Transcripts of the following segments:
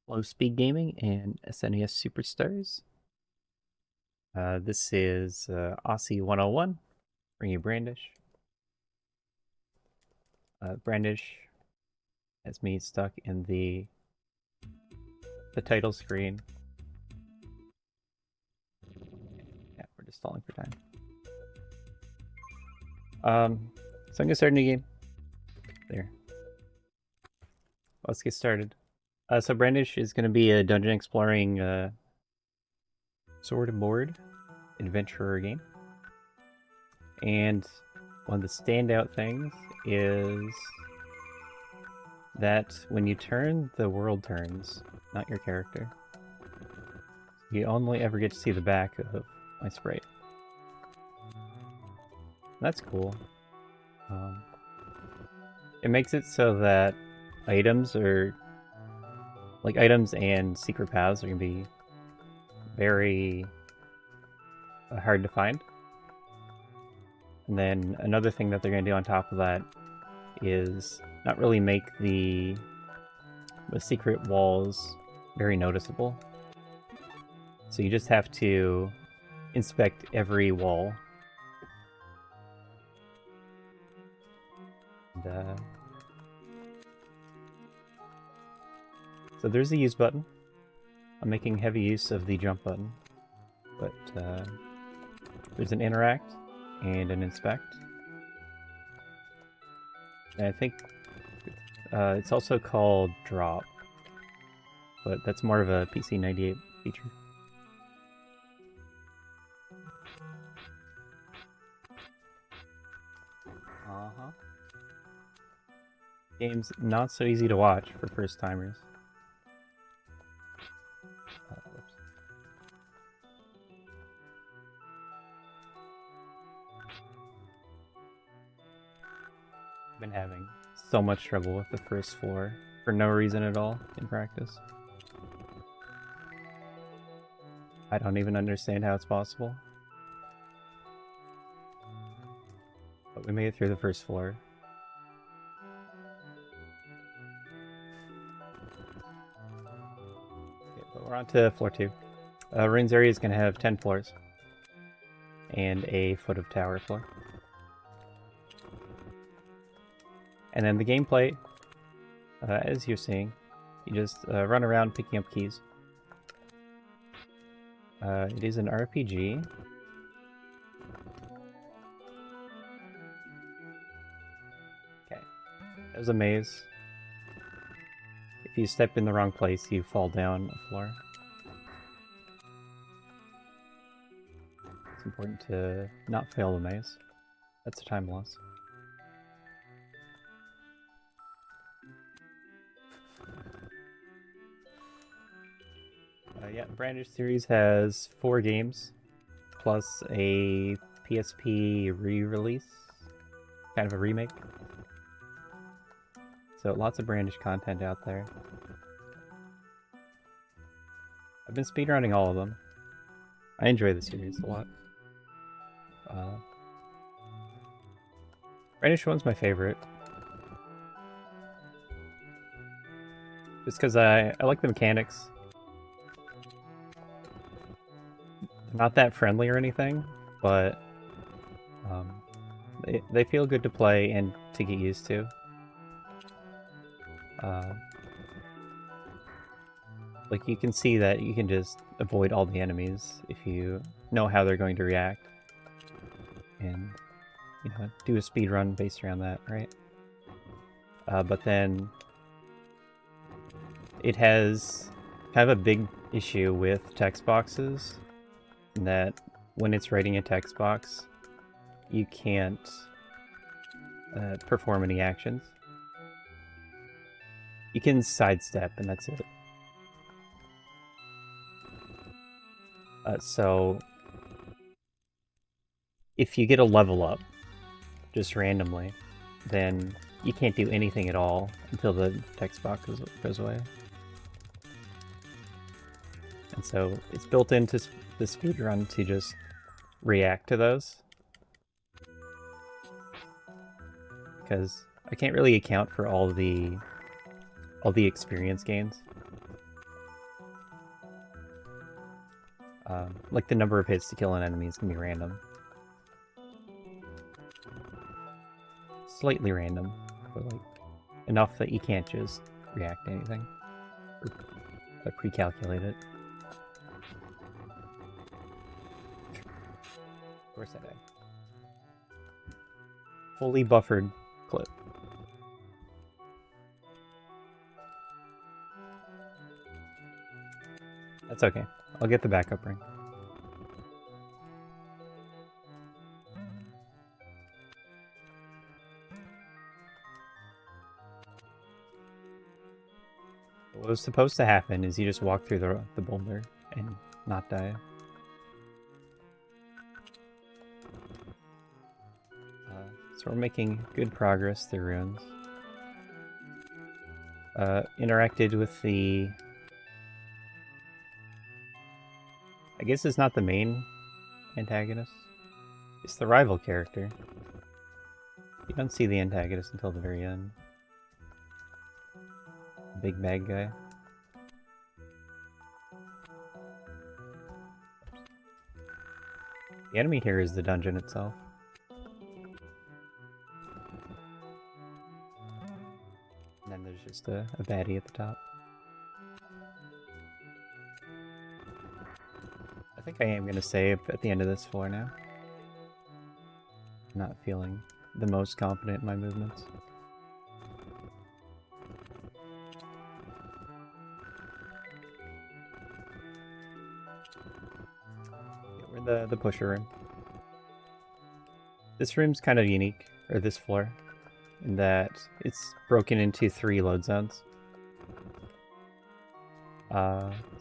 Hello, SpeedGaming and SNES Super Stars. This is osse101, bringing you Brandish. Brandish has me stuck in the title screen. Yeah, we're just stalling for time. So I'm gonna start a new game. There. Let's get started. So Brandish is gonna be a dungeon exploring sword and board adventurer game. And one of the standout things is that when you turn, the world turns, not your character. You only ever get to see the back of my sprite. That's cool. It makes it so that items and secret paths are gonna be very hard to find. And then another thing that they're gonna do on top of that is not really make the secret walls very noticeable. So you just have to inspect every wall. And, so there's the use button. I'm making heavy use of the jump button, but there's an interact and an inspect. And I think it's also called drop, but that's more of a PC98 feature. Game's not so easy to watch for first timers. Whoops. I've been having so much trouble with the first floor for no reason at all in practice. I don't even understand how it's possible. But we made it through the first floor. Okay, but we're on to floor 2. Ruins area is going to have 10 floors. And a foot of tower floor. And then the gameplay, as you're seeing, you just run around picking up keys. It is an RPG. Okay, that was a maze. If you step in the wrong place, you fall down a floor. It's important to not fail the maze. That's a time loss. Yeah, the Brandish series has 4 games, plus a PSP re-release, kind of a remake. So lots of Brandish content out there. I've been speedrunning all of them. I enjoy the series a lot. Brandish 1's my favorite. Just because I like the mechanics. Not that friendly or anything, but they feel good to play and to get used to. Like, you can see that you can just avoid all the enemies if you know how they're going to react. And, you know, do a speed run based around that, right? But then it has kind of a big issue with text boxes, in that when it's writing a text box, you can't perform any actions. You can sidestep, and that's it. So if you get a level up just randomly, then you can't do anything at all until the text box goes away. And so it's built into the speedrun to just react to those. Because I can't really account for all the experience gains. Like the number of hits to kill an enemy is gonna be random. Slightly random, but like enough that you can't just react to anything. Or pre-calculate it. Of course I died. Fully buffered clip. That's okay. I'll get the backup ring. What was supposed to happen is you just walk through the boulder and not die. So we're making good progress through ruins. Interacted with the... I guess it's not the main antagonist. It's the rival character. You don't see the antagonist until the very end. Big bad guy. The enemy here is the dungeon itself. And then there's just a baddie at the top. I think I am going to save at the end of this floor now. I'm not feeling the most confident in my movements. Yeah, we're in the pusher room. This room's kind of unique, or this floor, in that it's broken into 3 load zones.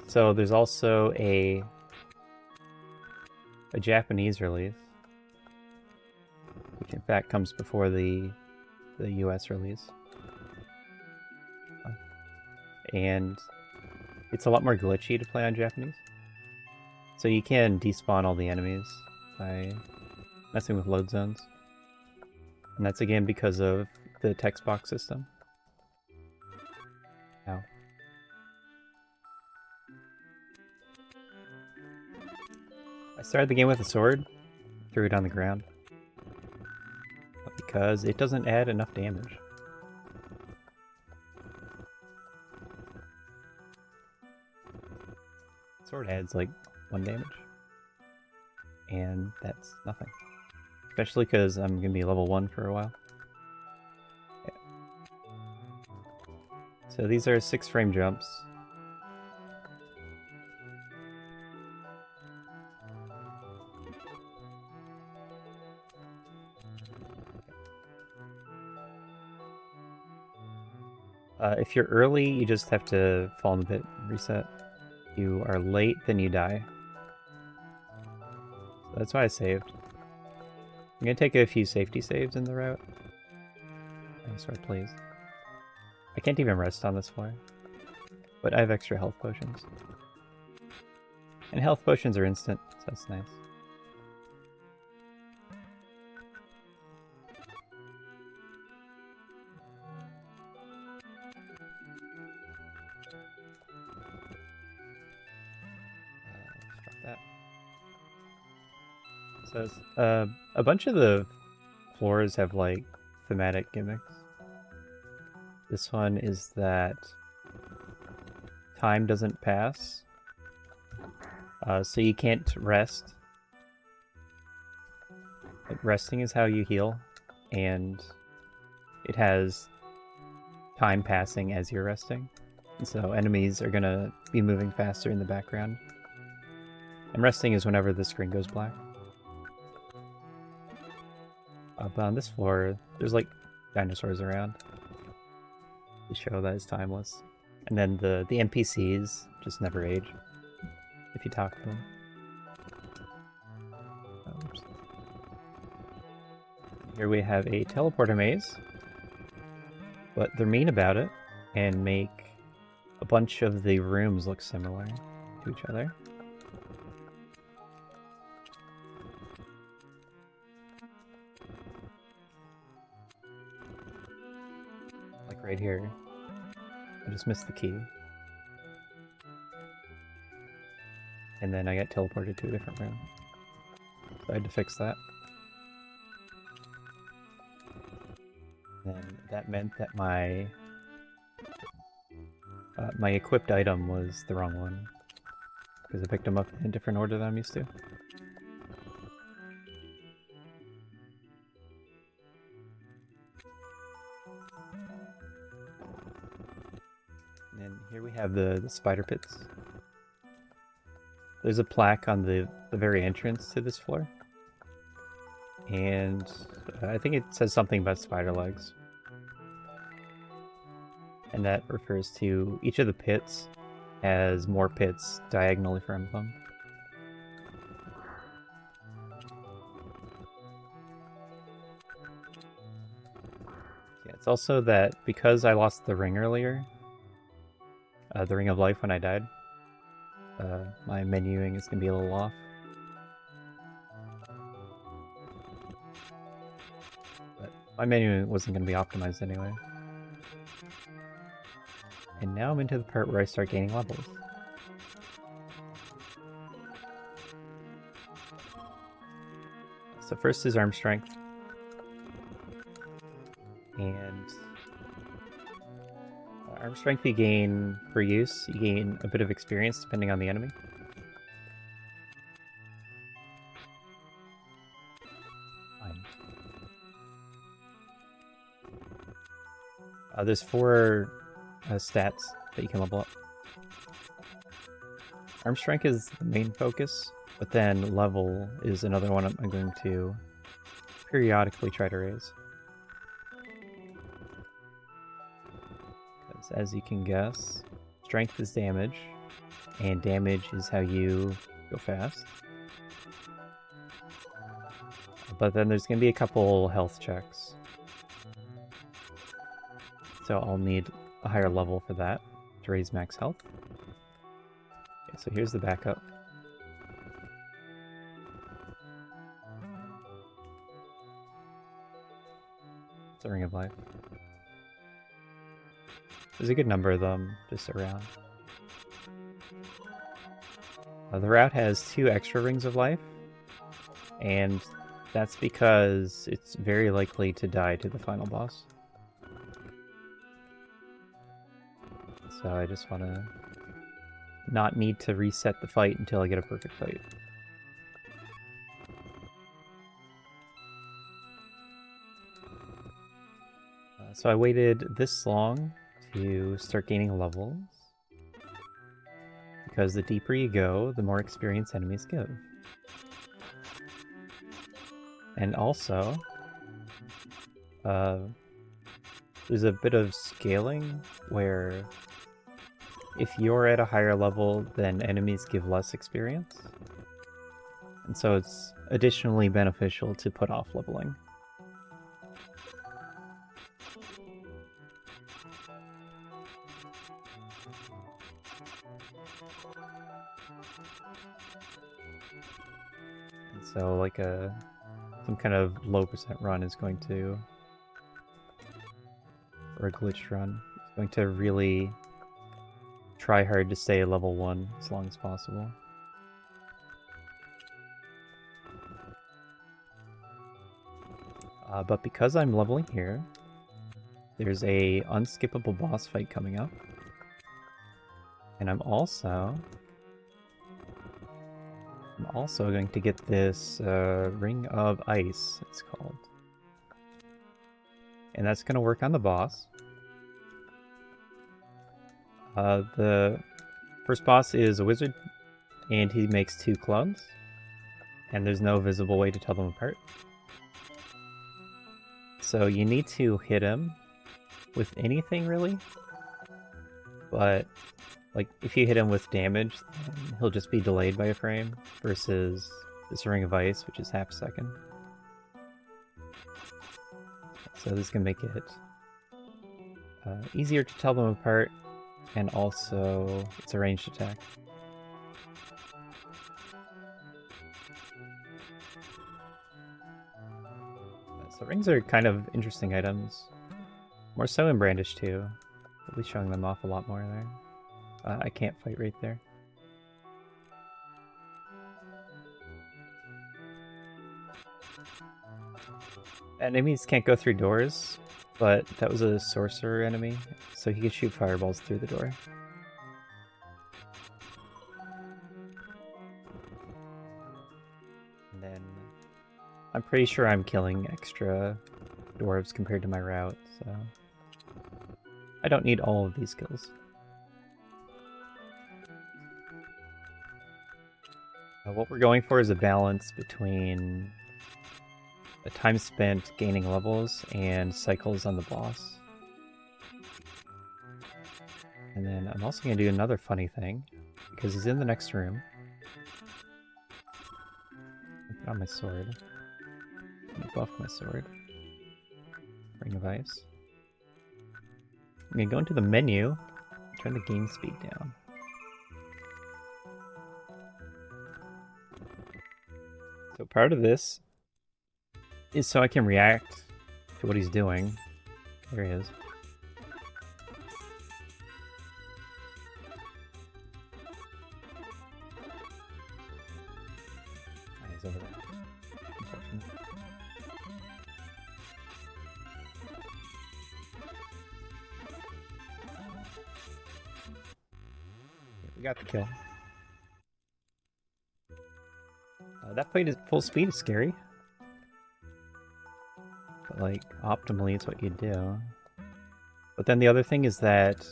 So there's also a Japanese release, which in fact comes before the US release. And it's a lot more glitchy to play on Japanese. So you can despawn all the enemies by messing with load zones. And that's again because of the text box system. Ow. I started the game with a sword, threw it on the ground. Because it doesn't add enough damage. Sword adds like 1 damage. And that's nothing. Especially because I'm going to be level 1 for a while. Yeah. So these are 6-frame jumps. If you're early, you just have to fall in the pit and reset. If you are late, then you die. So that's why I saved. I'm gonna take a few safety saves in the route. Sorry, please. I can't even rest on this floor. But I have extra health potions. And health potions are instant, so that's nice. So a bunch of the floors have like thematic gimmicks. This one is that time doesn't pass, so you can't rest. Like, resting is how you heal, and it has time passing as you're resting. And so enemies are gonna be moving faster in the background. And resting is whenever the screen goes black. But on this floor, there's like dinosaurs around to show that it's timeless. And then the NPCs just never age if you talk to them. Oops. Here we have a teleporter maze, but they're mean about it and make a bunch of the rooms look similar to each other. Right here. I just missed the key. and then I got teleported to a different room. So I had to fix that. And that meant that my my equipped item was the wrong one, because I picked them up in a different order than I'm used to. And here we have the spider pits. There's a plaque on the very entrance to this floor. And I think it says something about spider legs. And that refers to each of the pits has more pits diagonally from them. Yeah, it's also that because I lost the ring earlier, the ring of life when I died, my menuing is going to be a little off. But my menuing wasn't going to be optimized anyway. And now I'm into the part where I start gaining levels. So first is arm strength. And arm strength you gain for use, you gain a bit of experience depending on the enemy. Fine. There's 4 stats that you can level up. Arm strength is the main focus, but then level is another one I'm going to periodically try to raise. Because as you can guess, strength is damage, and damage is how you go fast. But then there's going to be a couple health checks. So I'll need a higher level for that to raise max health. Okay, so here's the backup. It's a Ring of Life. There's a good number of them just around. The route has 2 extra Rings of Life, and that's because it's very likely to die to the final boss. So I just want to not need to reset the fight until I get a perfect fight. So I waited this long to start gaining levels, because the deeper you go, the more experience enemies give. And also, there's a bit of scaling where if you're at a higher level, then enemies give less experience. And so it's additionally beneficial to put off leveling. And so like some kind of low percent run is going to, or a glitched run, is going to really try hard to stay at level 1 as long as possible. But because I'm leveling here, there's a unskippable boss fight coming up. And I'm also going to get this Ring of Ice, it's called. And that's going to work on the boss. The first boss is a wizard, and he makes 2 clones. And there's no visible way to tell them apart. So you need to hit him with anything, really. But like, if you hit him with damage, he'll just be delayed by a frame, versus this Ring of Ice, which is half a second. So this can make it easier to tell them apart, and also it's a ranged attack. So rings are kind of interesting items, more so in Brandish too. We'll be showing them off a lot more there. I can't fight right there. Enemies can't go through doors, but that was a sorcerer enemy, so he could shoot fireballs through the door. And then I'm pretty sure I'm killing extra dwarves compared to my route, so I don't need all of these kills. What we're going for is a balance between the time spent gaining levels and cycles on the boss. And then I'm also going to do another funny thing, because he's in the next room. Put on my sword. Buff my sword. Ring of Ice. I'm going to go into the menu, turn the game speed down. So part of this is so I can react to what he's doing. There he is. Oh, he's over there. Unfortunate. We got the kill. That fight at full speed is scary. But, like, optimally it's what you do. But then the other thing is that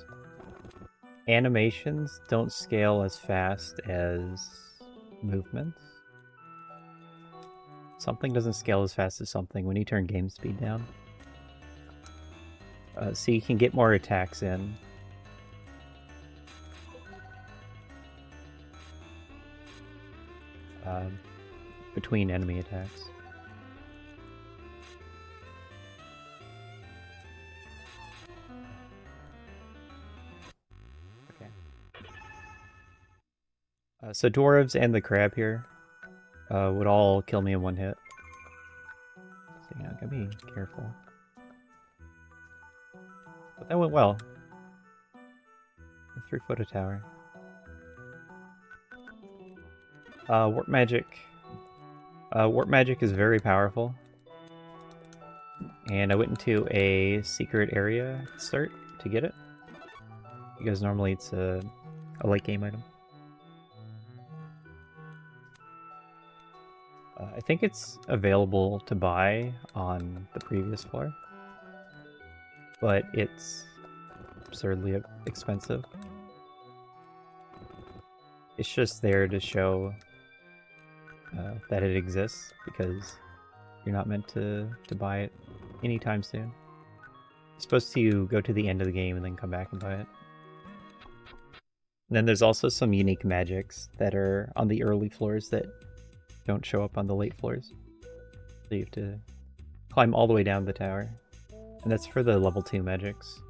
animations don't scale as fast as movements. Something doesn't scale as fast as something when you turn game speed down. So you can get more attacks in. Between enemy attacks. Okay. So dwarves and the crab here would all kill me in one hit. So yeah, gotta be careful. But that went well. I 3-foot a tower. Warp magic. Warp magic is very powerful. And I went into a secret area to start to get it. Because normally it's a late game item. I think it's available to buy on the previous floor. But it's absurdly expensive. It's just there to show that it exists, because you're not meant to buy it anytime soon. You're supposed to go to the end of the game and then come back and buy it. And then there's also some unique magics that are on the early floors that don't show up on the late floors. So you have to climb all the way down the tower. And that's for the level 2 magics.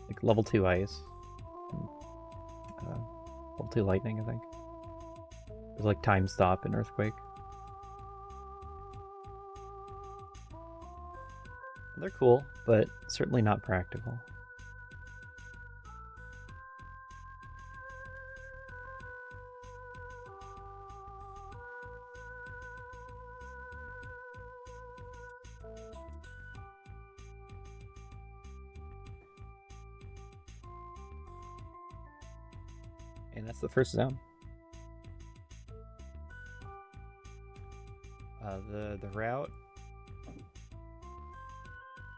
Like level 2 ice. Level 2 lightning, I think. There's like time stop and earthquake. They're cool, but certainly not practical. And that's the first zone. The route,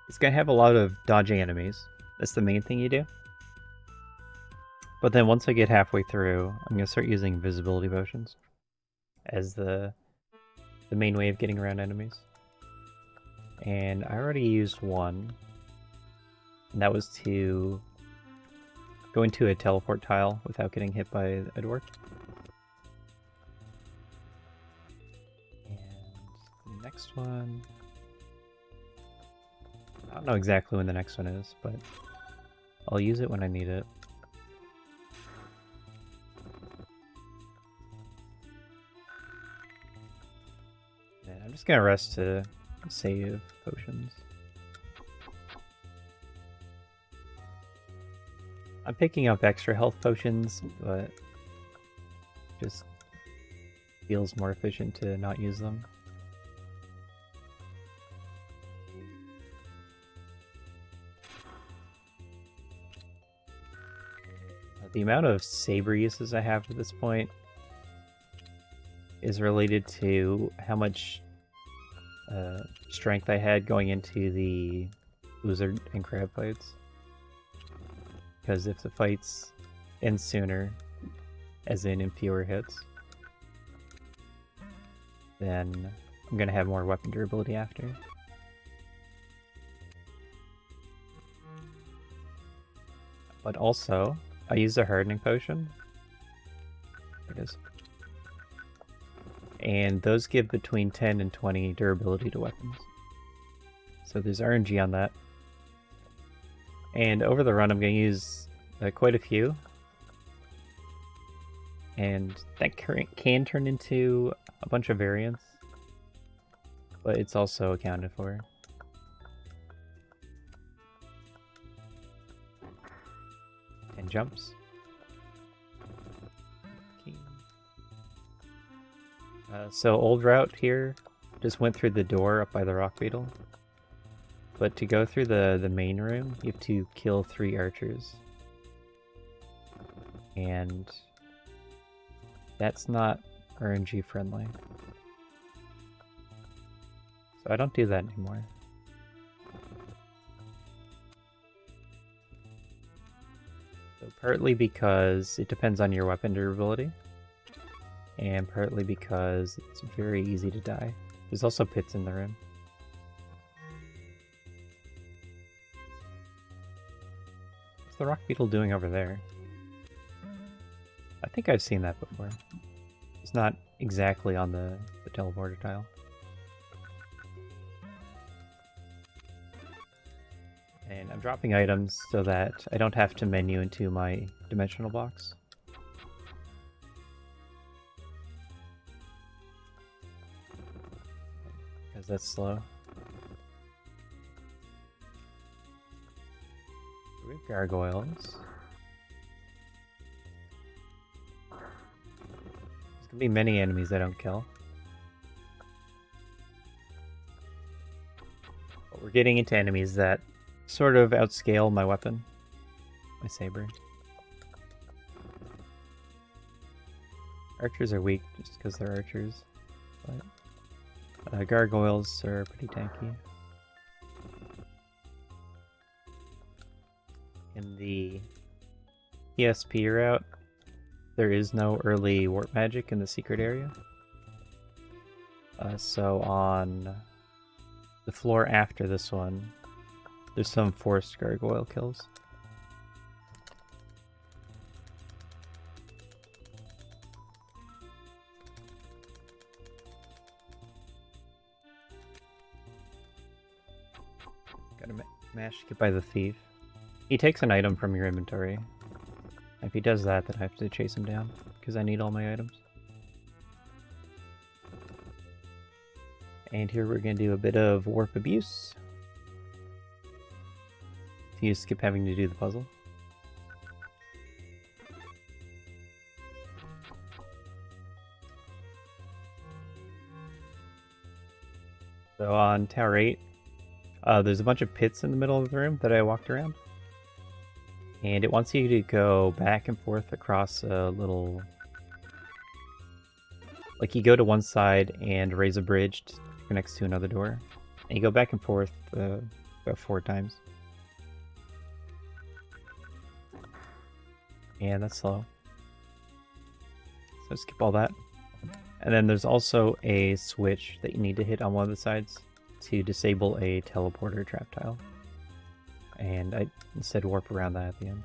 it's gonna have a lot of dodging enemies. That's the main thing you do. But then once I get halfway through, I'm gonna start using invisibility potions as the main way of getting around enemies. And I already used one, and that was to go into a teleport tile without getting hit by a dwarf. Next one, I don't know exactly when the next one is, but I'll use it when I need it. And I'm just gonna rest to save potions. I'm picking up extra health potions, but just feels more efficient to not use them. The amount of saber uses I have at this point is related to how much strength I had going into the lizard and crab fights. Because if the fights end sooner, as in fewer hits, then I'm going to have more weapon durability after. But also, I use a hardening potion. There it is. And those give between 10 and 20 durability to weapons. So there's RNG on that. And over the run, I'm going to use quite a few. And that can turn into a bunch of variants. But it's also accounted for. And jumps. So old route here just went through the door up by the rock beetle. But to go through the main room, you have to kill 3 archers. And that's not RNG friendly. So I don't do that anymore. So partly because it depends on your weapon durability. And partly because it's very easy to die. There's also pits in the room. What's the rock beetle doing over there? I think I've seen that before. It's not exactly on the teleporter tile. And I'm dropping items so that I don't have to menu into my dimensional box. Because that's slow. We have gargoyles. There's gonna be many enemies I don't kill. But we're getting into enemies that sort of outscale my weapon. My saber. Archers are weak just because they're archers. But gargoyles are pretty tanky. In the PSP route, there is no early warp magic in the secret area. So on the floor after this one, there's some forced gargoyle kills. Gotta mash to get by the thief. He takes an item from your inventory. If he does that, then I have to chase him down, because I need all my items. And here we're going to do a bit of warp abuse. So you skip having to do the puzzle. So on Tower 8, there's a bunch of pits in the middle of the room that I walked around. And it wants you to go back and forth across a little... Like you go to one side and raise a bridge to connect to another door. And you go back and forth about 4 times. And that's slow. So skip all that. And then there's also a switch that you need to hit on one of the sides to disable a teleporter trap tile. And I instead warp around that at the end.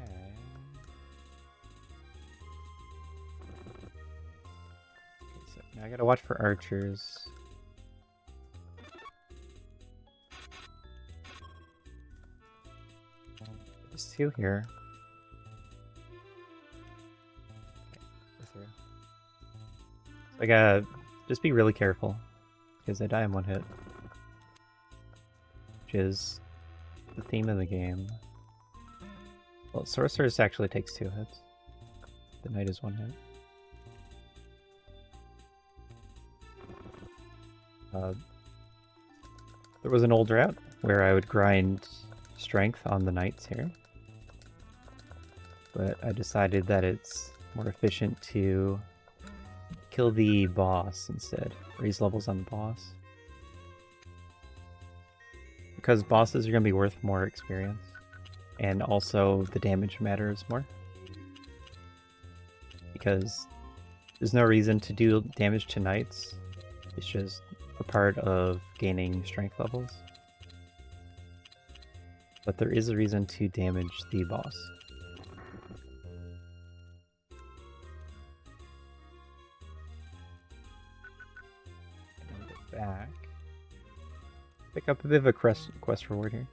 Okay. So now I gotta watch for archers. There's 2 here. So I gotta just be really careful, because I die in 1 hit. Which is the theme of the game. Well, Sorceress actually takes 2 hits. The Knight is 1 hit. There was an old route where I would grind strength on the knights here, but I decided that it's more efficient to kill the boss instead, raise levels on the boss. Because bosses are going to be worth more experience, and also the damage matters more. Because there's no reason to do damage to knights, it's just a part of gaining strength levels. But there is a reason to damage the boss. And go back. Pick up a bit of a quest reward here.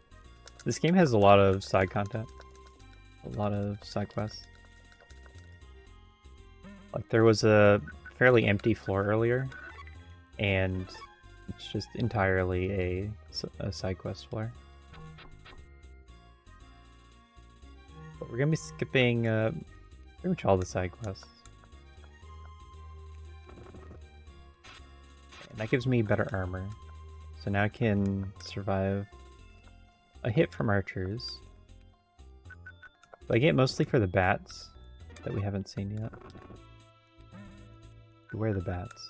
This game has a lot of side content. A lot of side quests. Like there was a fairly empty floor earlier, and it's just entirely a side quest floor. But we're gonna be skipping pretty much all the side quests. And that gives me better armor. So now I can survive a hit from archers. But I get mostly for the bats that we haven't seen yet. Where are the bats?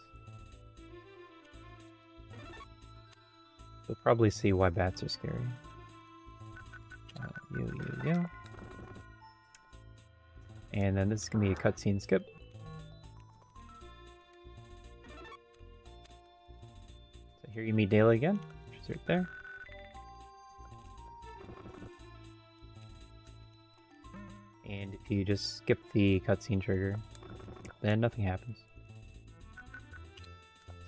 You'll probably see why bats are scary. You. And then this is going to be a cutscene skip. So here you meet Dayla again, which is right there. And if you just skip the cutscene trigger, then nothing happens.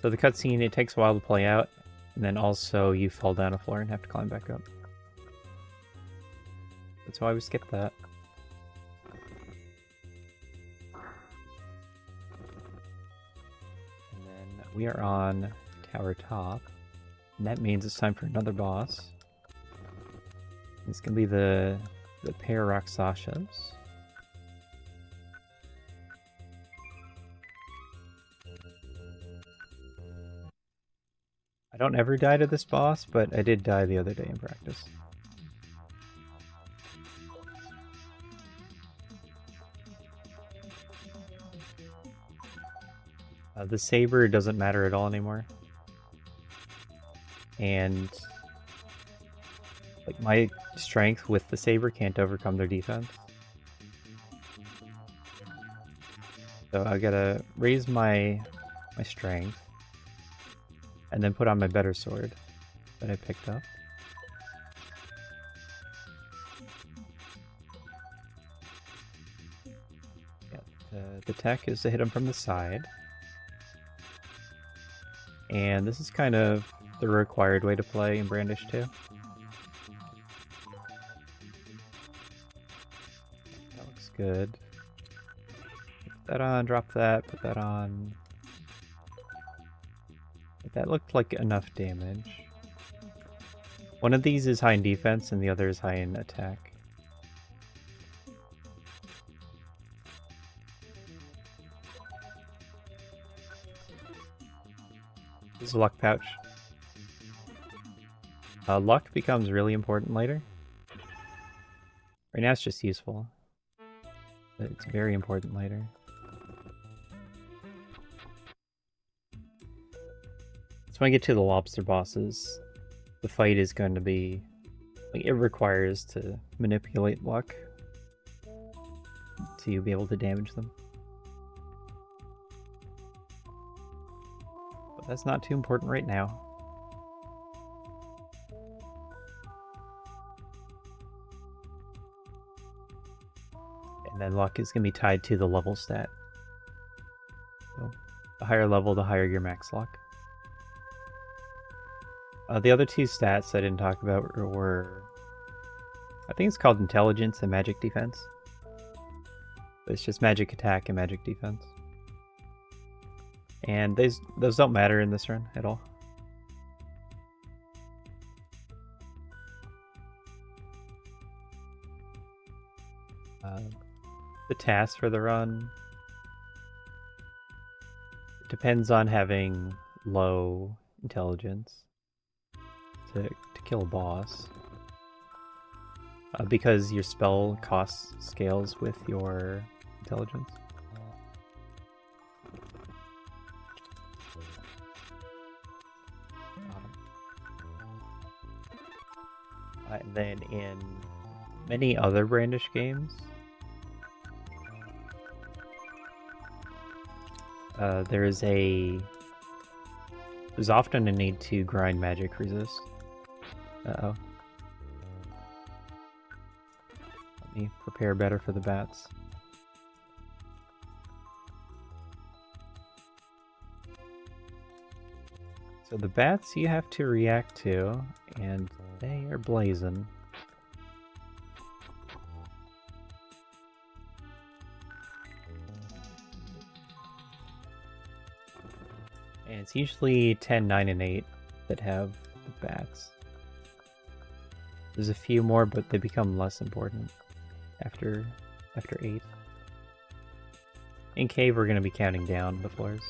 So the cutscene, it takes a while to play out, and then also you fall down a floor and have to climb back up. That's why we skipped that. And then we are on Tower Top, and that means it's time for another boss. It's gonna be the pair Rakshasas. I don't ever die to this boss, but I did die the other day in practice. The saber doesn't matter at all anymore. And like my strength with the saber can't overcome their defense. So I gotta raise my strength. And then put on my better sword that I picked up. Yeah, the tech is to hit him from the side. And this is kind of the required way to play in Brandish too. That looks good. Put that on, drop that, put that on. That looked like enough damage. One of these is high in defense and the other is high in attack. This is a luck pouch. Luck becomes really important later. Right now it's just useful, but it's very important later. So when I get to the lobster bosses, the fight is going to be, like, it requires to manipulate luck to be able to damage them. But that's not too important right now. And then luck is going to be tied to the level stat. So the higher level, the higher your max luck. The other two stats I didn't talk about were, I think it's called intelligence and magic defense. But it's just magic attack and magic defense. And those don't matter in this run at all. The task for the run, it depends on having low intelligence to kill a boss. Because your spell cost scales with your intelligence. And then in many other Brandish games, there's often a need to grind magic resist. Uh-oh. Let me prepare better for the bats. So the bats you have to react to, and they are blazing. And it's usually 10, 9, and 8 that have the bats. There's a few more, but they become less important after 8. In cave, we're going to be counting down the floors.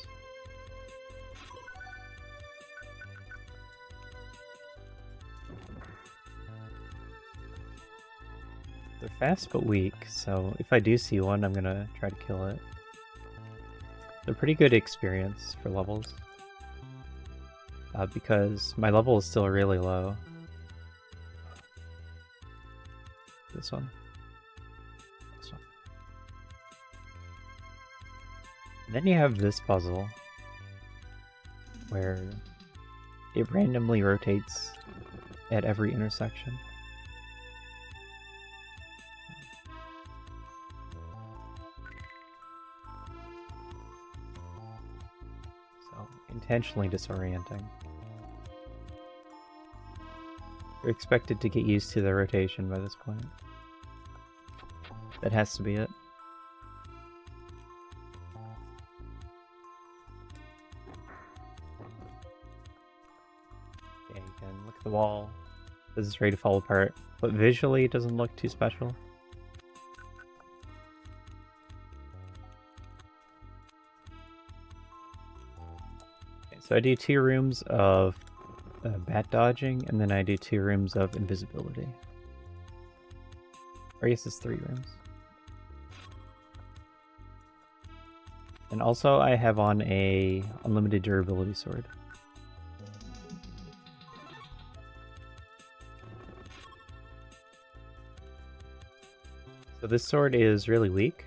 They're fast but weak, so if I do see one, I'm going to try to kill it. They're pretty good experience for levels. Because my level is still really low. This one. This one. And then you have this puzzle where it randomly rotates at every intersection. So, intentionally disorienting. You're expected to get used to the rotation by this point. That has to be it. Yeah, you can look at the wall. This is ready to fall apart, but visually it doesn't look too special. Okay, so I do 2 rooms of bat dodging, and then I do 2 rooms of invisibility. Or I guess it's 3 rooms. And also I have on a unlimited durability sword. So this sword is really weak.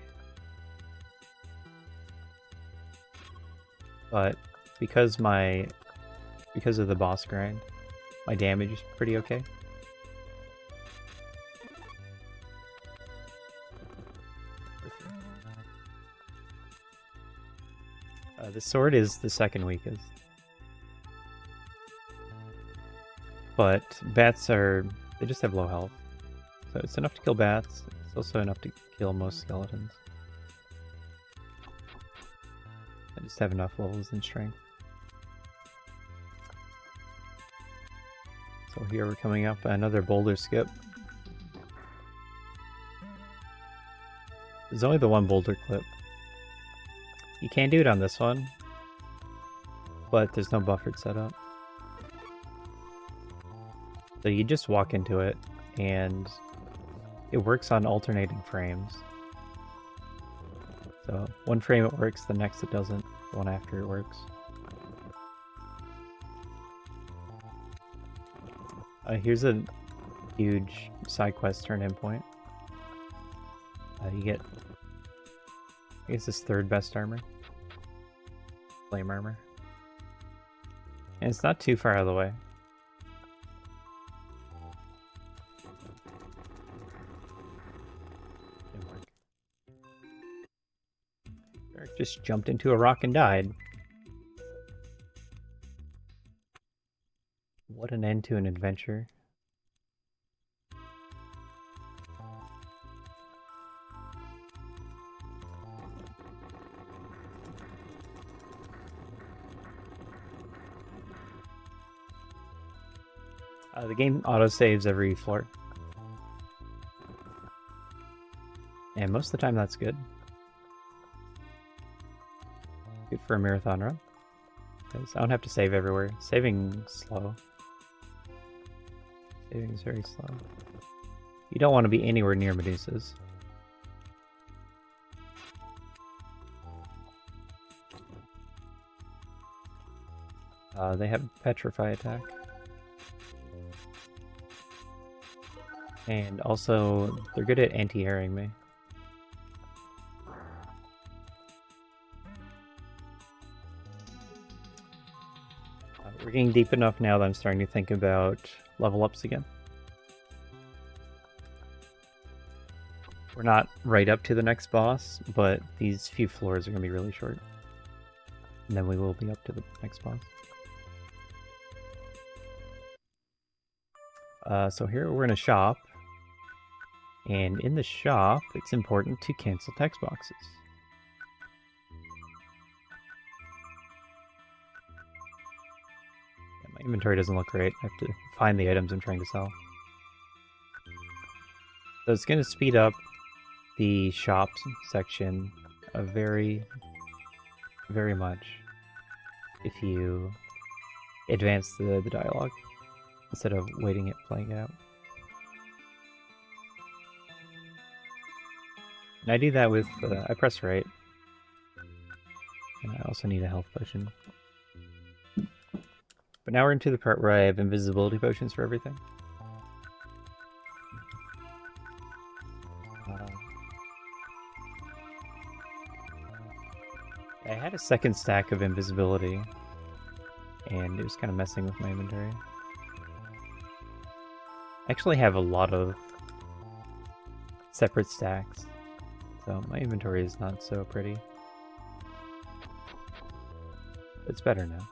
But because of the boss grind, my damage is pretty okay. The sword is the second weakest. But bats they just have low health. So it's enough to kill bats, it's also enough to kill most skeletons. I just have enough levels in strength. So here we're coming up another boulder skip. There's only the one boulder clip. You can do it on this one, but there's no buffered setup. So you just walk into it, and it works on alternating frames. So one frame it works, the next it doesn't, the one after it works. Here's a huge side quest turn-in point. You get, I guess, this 3rd best armor. Flame armor. And it's not too far out of the way. Didn't work. Eric just jumped into a rock and died. What an end to an adventure. The game autosaves every floor. And most of the time that's good. Good for a marathon run. because I don't have to save everywhere. Saving's slow. Saving is very slow. You don't want to be anywhere near Medusas. They have Petrify attack. And also, they're good at anti-airing me. We're getting deep enough now that I'm starting to think about level ups again. We're not right up to the next boss, but these few floors are going to be really short. And then we will be up to the next boss. So here we're in a shop. And in the shop, it's important to cancel text boxes. Yeah, my inventory doesn't look great. I have to find the items I'm trying to sell. So it's going to speed up the shops section very, very much if you advance the dialogue instead of waiting it playing out. And I do that with, I press right. And I also need a health potion. But now we're into the part where I have invisibility potions for everything. I had a second stack of invisibility, and it was kind of messing with my inventory. I actually have a lot of separate stacks, so my inventory is not so pretty. It's better now.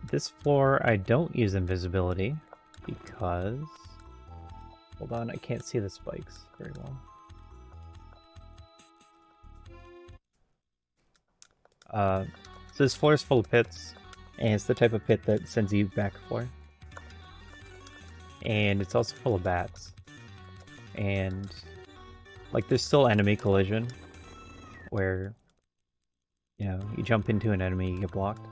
This floor I don't use invisibility because... Hold on, I can't see the spikes very well. So this floor is full of pits, and it's the type of pit that sends you back a floor. And it's also full of bats. And, like, there's still enemy collision, where, you know, you jump into an enemy, you get blocked.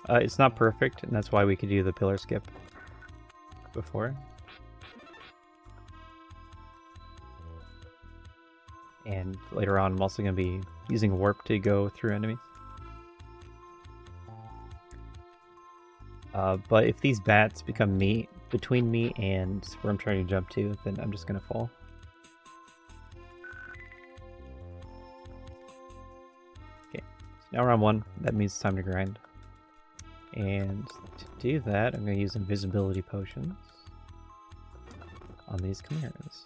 It's not perfect, and that's why we could do the pillar skip before. And later on, I'm also going to be using warp to go through enemies. But if these bats become between me and where I'm trying to jump to, then I'm just going to fall. Okay, so now we're on 1. That means it's time to grind. And to do that, I'm going to use invisibility potions on these chimeras.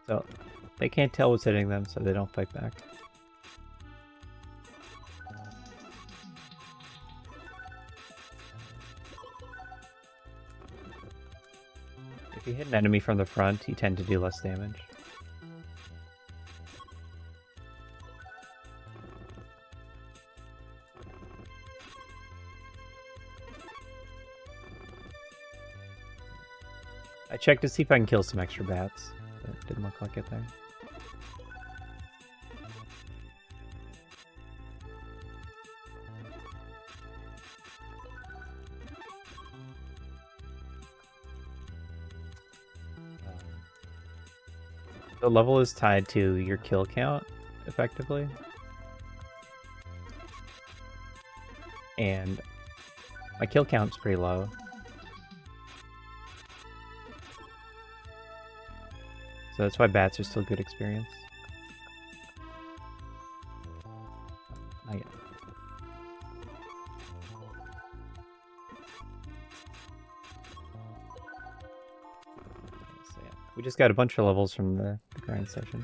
So, they can't tell what's hitting them, so they don't fight back. If you hit an enemy from the front, you tend to do less damage. I checked to see if I can kill some extra bats. It didn't look like it there. The level is tied to your kill count, effectively. And my kill count's pretty low. So that's why bats are still good experience. Not yet. So yeah, we just got a bunch of levels from the grind session.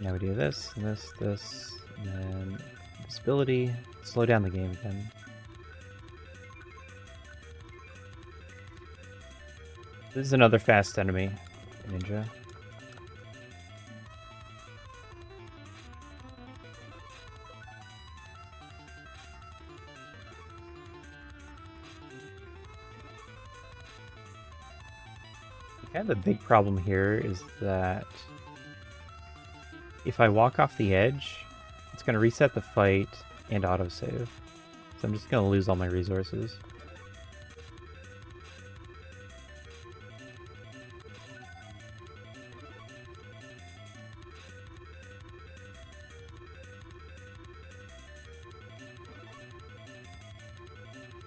Now we do this, and this, and then visibility. Slow down the game again. This is another fast enemy, ninja. And the big problem here is that if I walk off the edge, it's going to reset the fight and autosave. So I'm just going to lose all my resources.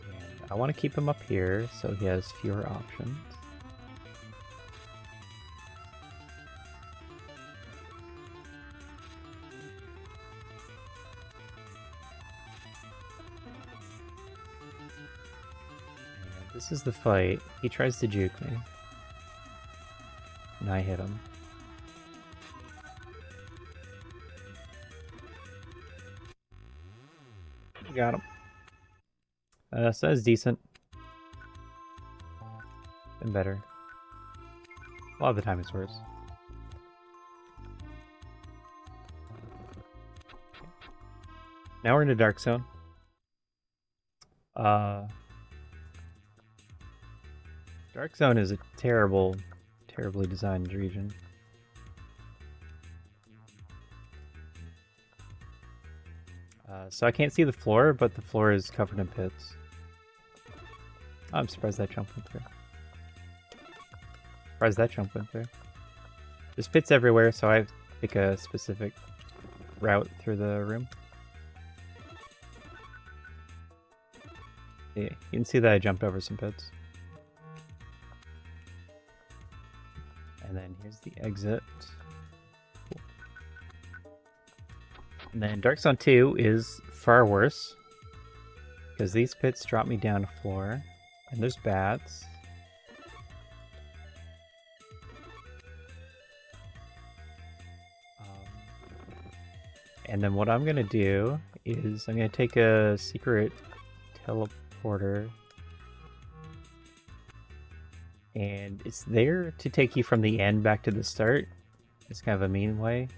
And I want to keep him up here so he has fewer options. This is the fight. He tries to juke me. And I hit him. Got him. So that's decent. Been better. A lot of the time it's worse. Now we're in a dark zone. Dark Zone is a terribly designed region. So I can't see the floor, but the floor is covered in pits. Oh, I'm surprised that jump went through. There's pits everywhere, so I have to pick a specific route through the room. Yeah, you can see that I jumped over some pits. And then here's the exit. Cool. And then Dark Zone 2 is far worse, because these pits drop me down to floor, and there's bats. And then what I'm going to do is I'm going to take a secret teleporter, and it's there to take you from the end back to the start. It's kind of a mean way.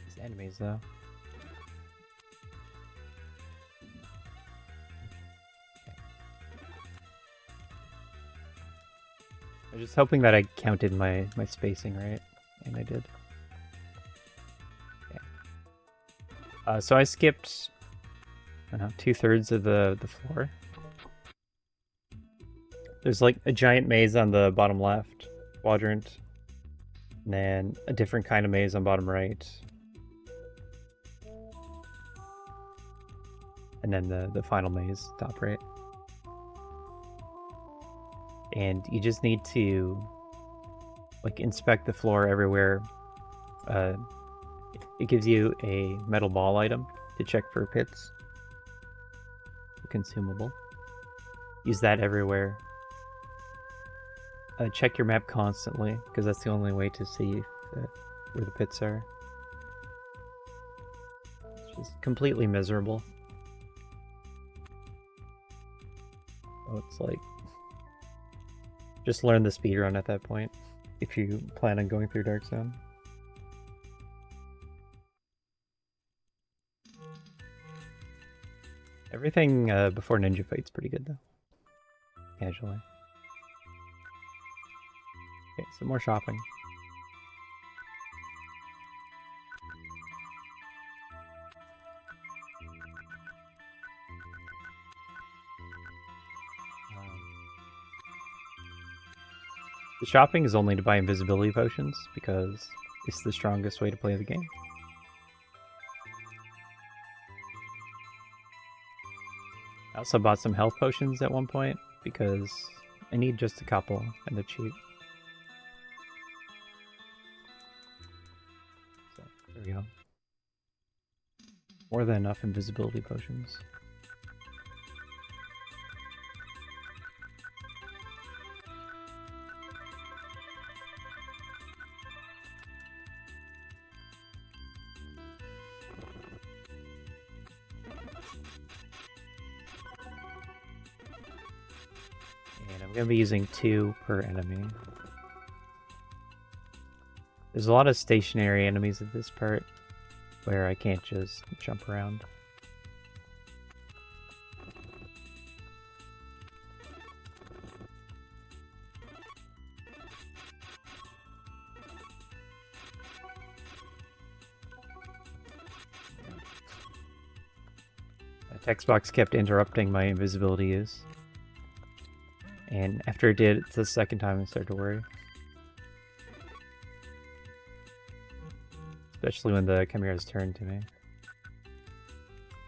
These enemies, though. I was just hoping that I counted my spacing right, and I did. Okay. So I skipped 2/3 of the floor. There's like a giant maze on the bottom left quadrant, and then a different kind of maze on bottom right, and then the final maze top right. And you just need to like inspect the floor everywhere. It gives you a metal ball item to check for pits. Consumable. Use that everywhere. Check your map constantly, because that's the only way to see where the pits are. It's just completely miserable. Oh, it's like... just learn the speedrun at that point, if you plan on going through Dark Zone. Everything before Ninja Fight's pretty good, though. Casually. Okay, some more shopping. The shopping is only to buy invisibility potions, because it's the strongest way to play the game. I also bought some health potions at one point, because I need just a couple, and they're cheap. So, there we go. More than enough invisibility potions. I'm going to be using 2 per enemy. There's a lot of stationary enemies at this part where I can't just jump around. text box kept interrupting my invisibility use. And after it did, it's the second time I started to worry. Especially when the Chimera's turned to me.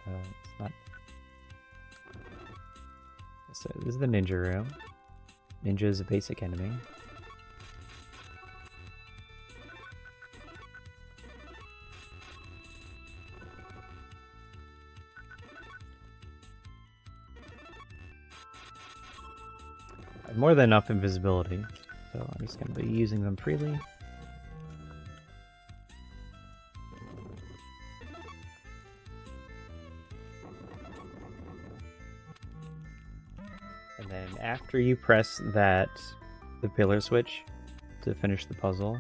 It's not... So this is the ninja room. Ninja is a basic enemy. I have more than enough invisibility, so I'm just going to be using them freely. And then after you press the pillar switch to finish the puzzle,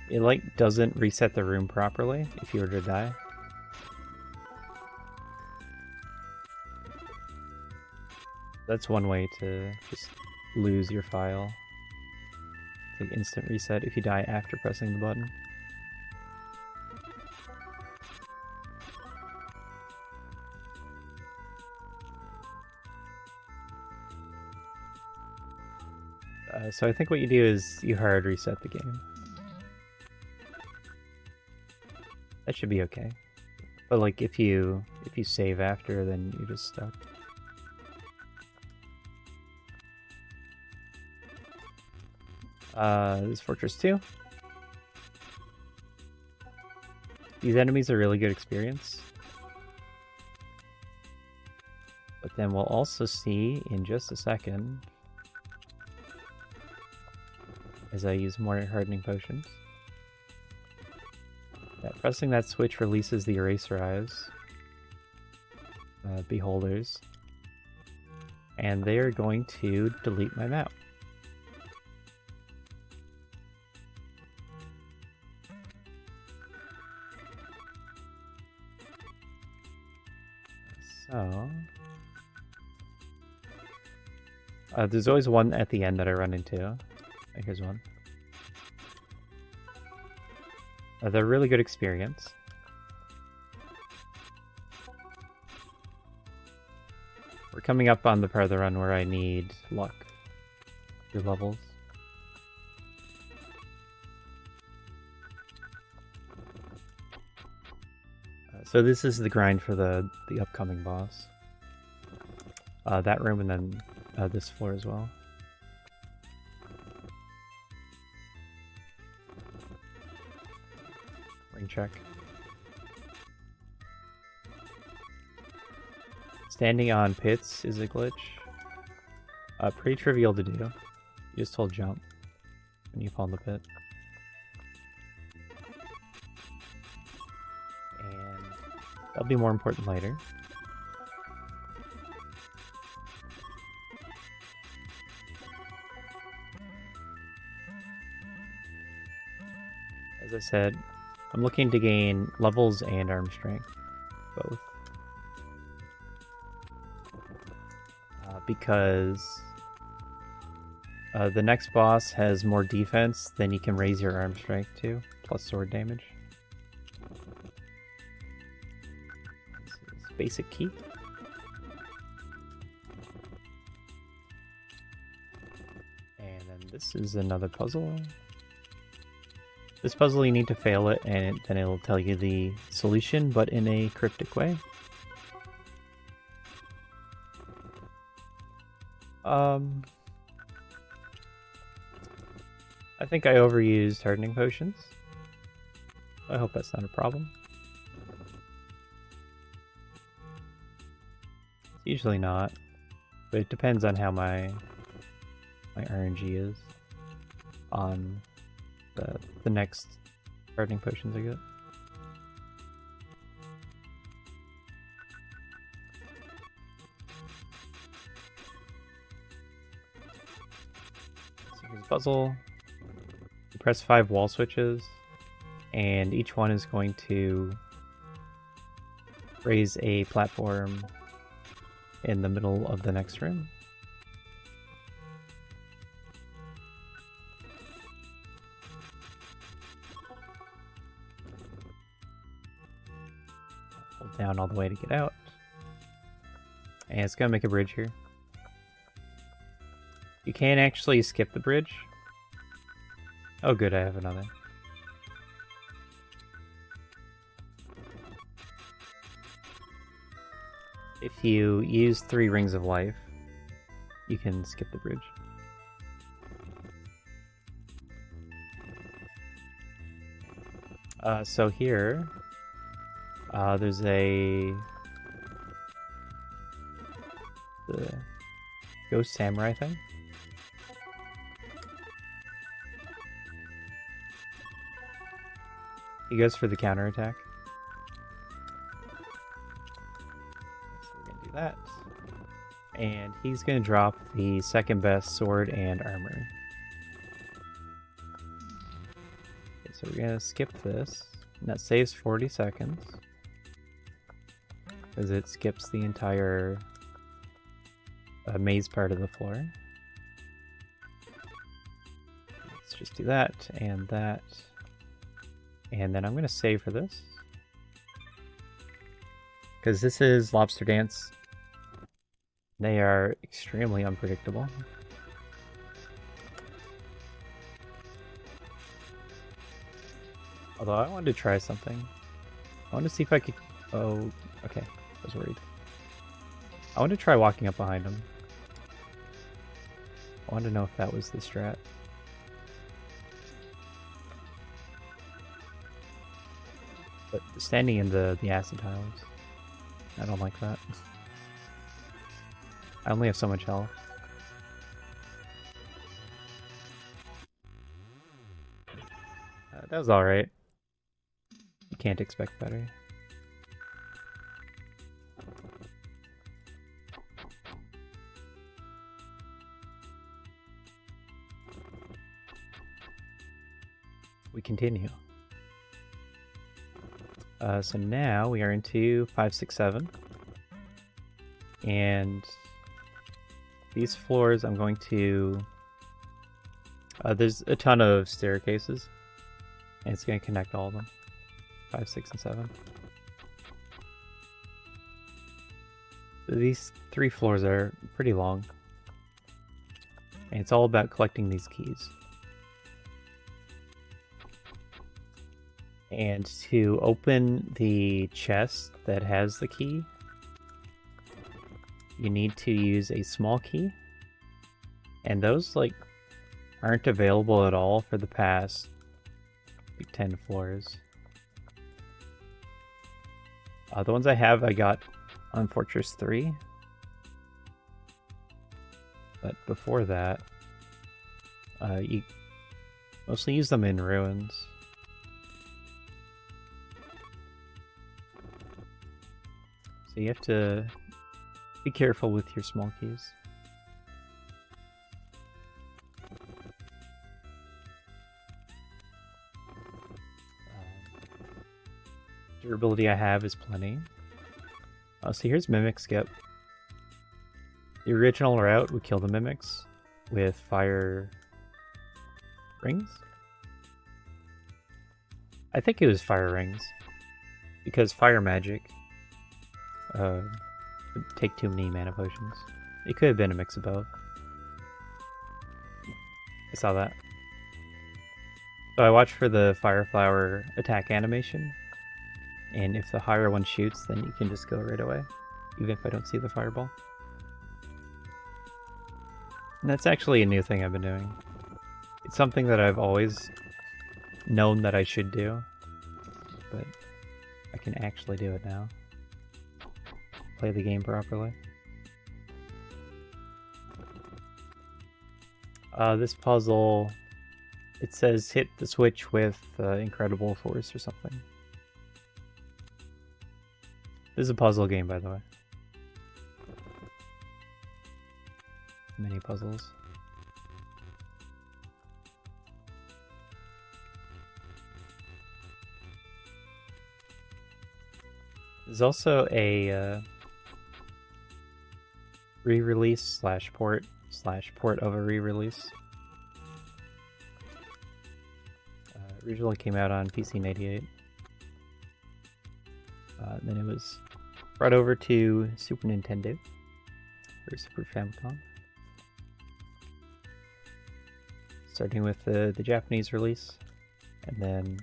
it like doesn't reset the room properly if you were to die. That's one way to just lose your file. It's like instant reset if you die after pressing the button. So I think what you do is you hard reset the game. That should be okay. But like if you save after, then you're just stuck. This is Fortress 2. These enemies are really good experience. But then we'll also see in just a second, as I use more hardening potions, that pressing that switch releases the eraser eyes, beholders, and they are going to delete my map. So, there's always one at the end that I run into. Here's one. They're really good experience. We're coming up on the part of the run where I need luck. 2 levels. So this is the grind for the upcoming boss. That room and then this floor as well. Ring check. Standing on pits is a glitch. Pretty trivial to do. You just hold jump when you fall in the pit. And that'll be more important later. As I said, I'm looking to gain levels and arm strength, both. Because the next boss has more defense, then you can raise your arm strength too, plus sword damage. This is basic key. And then this is another puzzle. This puzzle, you need to fail it, and then it'll tell you the solution, but in a cryptic way. I think I overused hardening potions. I hope that's not a problem. It's usually not, but it depends on how my RNG is on the next hardening potions I get. So here's a puzzle. You press 5 wall switches, and each one is going to raise a platform in the middle of the next room. Hold down all the way to get out. And it's gonna make a bridge here. You can actually skip the bridge. Oh good, I have another. If you use 3 rings of life, you can skip the bridge. So here, there's the Ghost Samurai thing. He goes for the counterattack. So we're gonna do that. And he's gonna drop the second best sword and armor. Okay, so we're gonna skip this. And that saves 40 seconds. Because it skips the entire maze part of the floor. Let's just do that and that. And then I'm going to save for this. Because this is Lobster Dance. They are extremely unpredictable. Although I wanted to try something. I wanted to see if I could... Oh, okay. I was worried. I wanted to try walking up behind him. I wanted to know if that was the strat. But standing in the acid tiles, I don't like that. I only have so much health. That was alright. You can't expect better. We continue. So now we are into 5, 6, 7. And these floors I'm going to... there's a ton of staircases. And it's going to connect all of them. 5, 6, and 7. So these 3 floors are pretty long. And it's all about collecting these keys. And to open the chest that has the key, you need to use a small key. And those, like, aren't available at all for the past, like, 10 floors. The ones I have, I got on Fortress 3. But before that, you mostly use them in ruins. So you have to be careful with your small keys. Durability I have is plenty. So here's Mimic Skip. The original route would kill the Mimics with fire rings. I think it was fire rings. Because fire magic would take too many mana potions. It could have been a mix of both. I saw that. So I watched for the Fire Flower attack animation. And if the higher one shoots, then you can just go right away. Even if I don't see the fireball. And that's actually a new thing I've been doing. It's something that I've always known that I should do. But I can actually do it now. Play the game properly. This puzzle, it says hit the switch with incredible force or something. This is a puzzle game, by the way. Many puzzles. There's also a re-release slash port of a re-release. Originally came out on PC in '88. Then it was brought over to Super Nintendo, or Super Famicom. Starting with the Japanese release, and then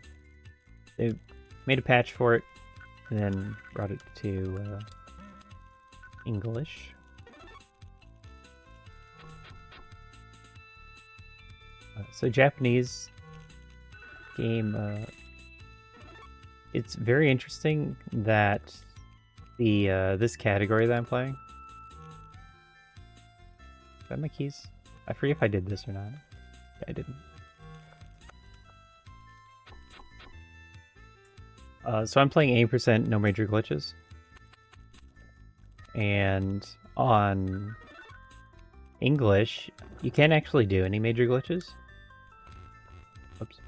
they made a patch for it, and then brought it to English. So Japanese game, it's very interesting that the this category that I'm playing. Is that my keys? I forget if I did this or not. I didn't. So I'm playing 80% no major glitches. And on English, you can't actually do any major glitches. Oops.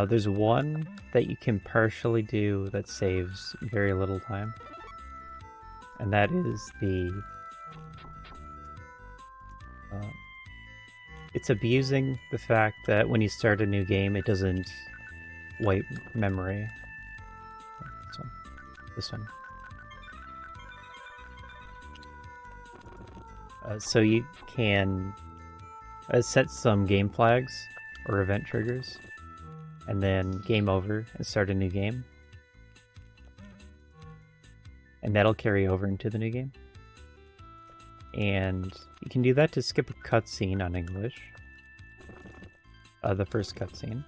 There's one that you can partially do that saves very little time. And that is the... it's abusing the fact that when you start a new game, it doesn't wipe memory. This one. This one. So you can set some game flags or event triggers, and then game over and start a new game. And that'll carry over into the new game. And you can do that to skip a cutscene on English. The first cutscene,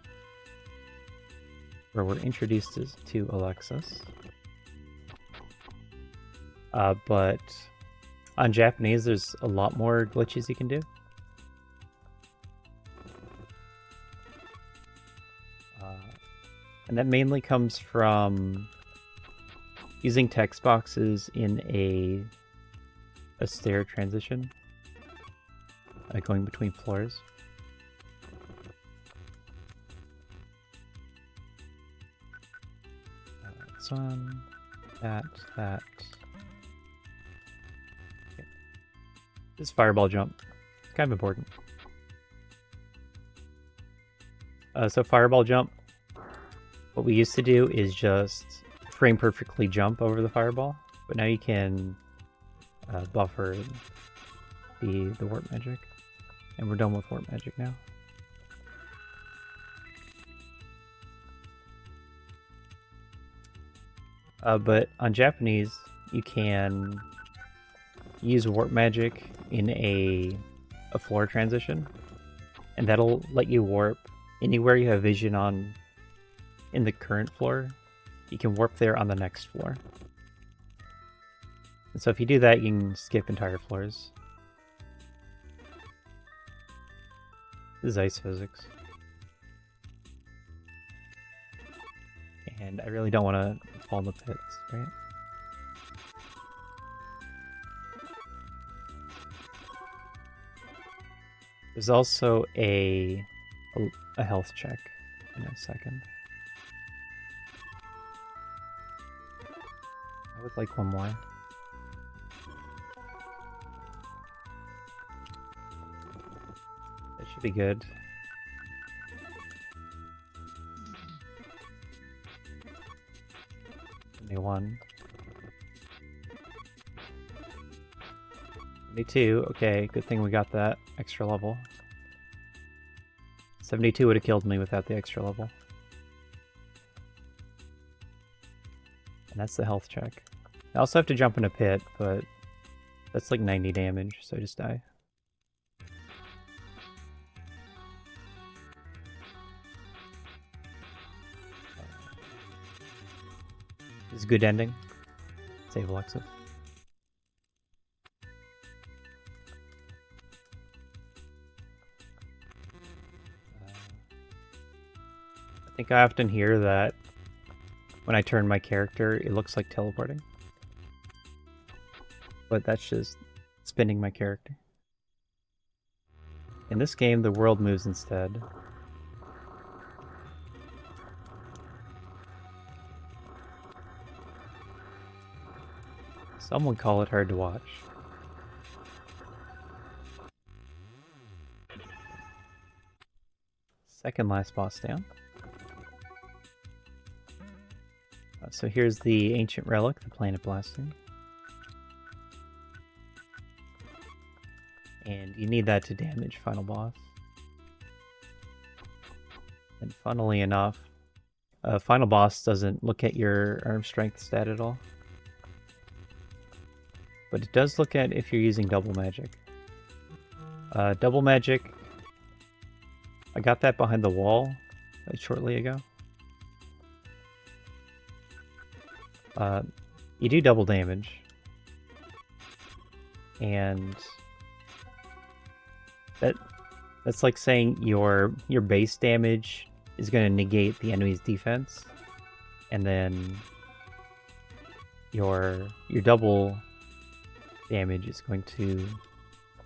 where we're introduced to Alexis. But on Japanese, there's a lot more glitches you can do. And that mainly comes from using text boxes in a stair transition, going between floors. This one, that. Okay. This fireball jump, it's kind of important. So fireball jump, what we used to do is just frame perfectly jump over the fireball, but now you can buffer the warp magic, and we're done with warp magic now. But on Japanese, you can use warp magic in a floor transition, and that'll let you warp anywhere you have vision on in the current floor. You can warp there on the next floor. And so if you do that, you can skip entire floors. This is ice physics. And I really don't want to fall in the pits, right? There's also a health check in a second. I would like one more. That should be good. Only one. 72, okay, good thing we got that extra level. 72 would have killed me without the extra level. And that's the health check. I also have to jump in a pit, but that's like 90 damage, so I just die. This is a good ending. Save Alexis. I think I often hear that when I turn my character, it looks like teleporting. But that's just spinning my character. In this game, the world moves instead. Some would call it hard to watch. Second last boss down. So here's the ancient relic, the planet blasting. And you need that to damage final boss. And funnily enough, final boss doesn't look at your arm strength stat at all. But it does look at if you're using double magic. Double magic, I got that behind the wall shortly ago. You do double damage. And that's like saying your base damage is going to negate the enemy's defense, and then your double damage is going to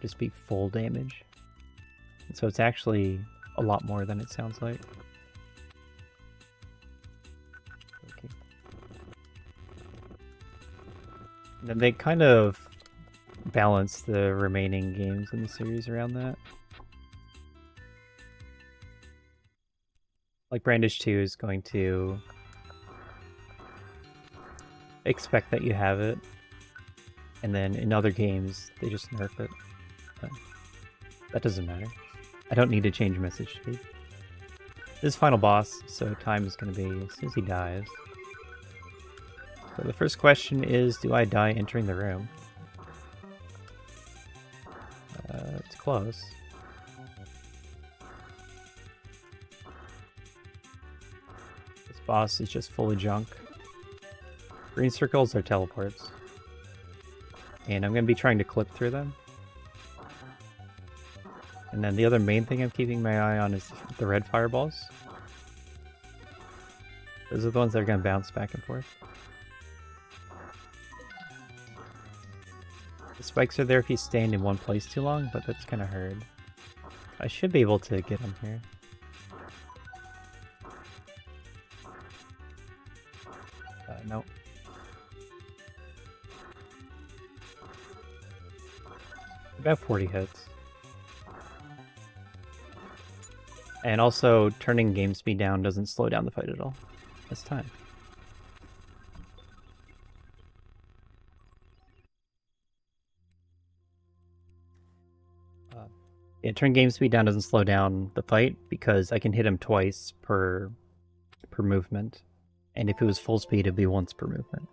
just be full damage. And so it's actually a lot more than it sounds like. Okay. And then they kind of balance the remaining games in the series around that. Like Brandish 2 is going to expect that you have it, and then in other games they just nerf it. But that doesn't matter. I don't need to change message speed. This is final boss, so time is going to be as soon as he dies. So the first question is, do I die entering the room? It's close. This boss is just full of junk. Green circles are teleports. And I'm going to be trying to clip through them. And then the other main thing I'm keeping my eye on is the red fireballs. Those are the ones that are going to bounce back and forth. The spikes are there if you stand in one place too long, but that's kind of hard. I should be able to get them here. Nope. About 40 hits. And also, turning game speed down doesn't slow down the fight at all. It's time. Yeah, turn game speed down doesn't slow down the fight because I can hit him twice per movement. And if it was full speed, it'd be once per movement.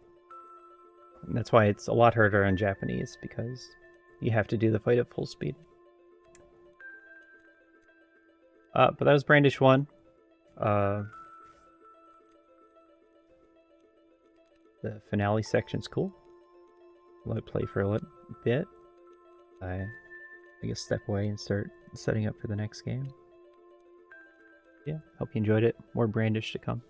And that's why it's a lot harder in Japanese, because you have to do the fight at full speed. But that was Brandish 1. The finale section's cool. Let it play for a little bit. I guess step away and start setting up for the next game. Yeah, hope you enjoyed it. More Brandish to come.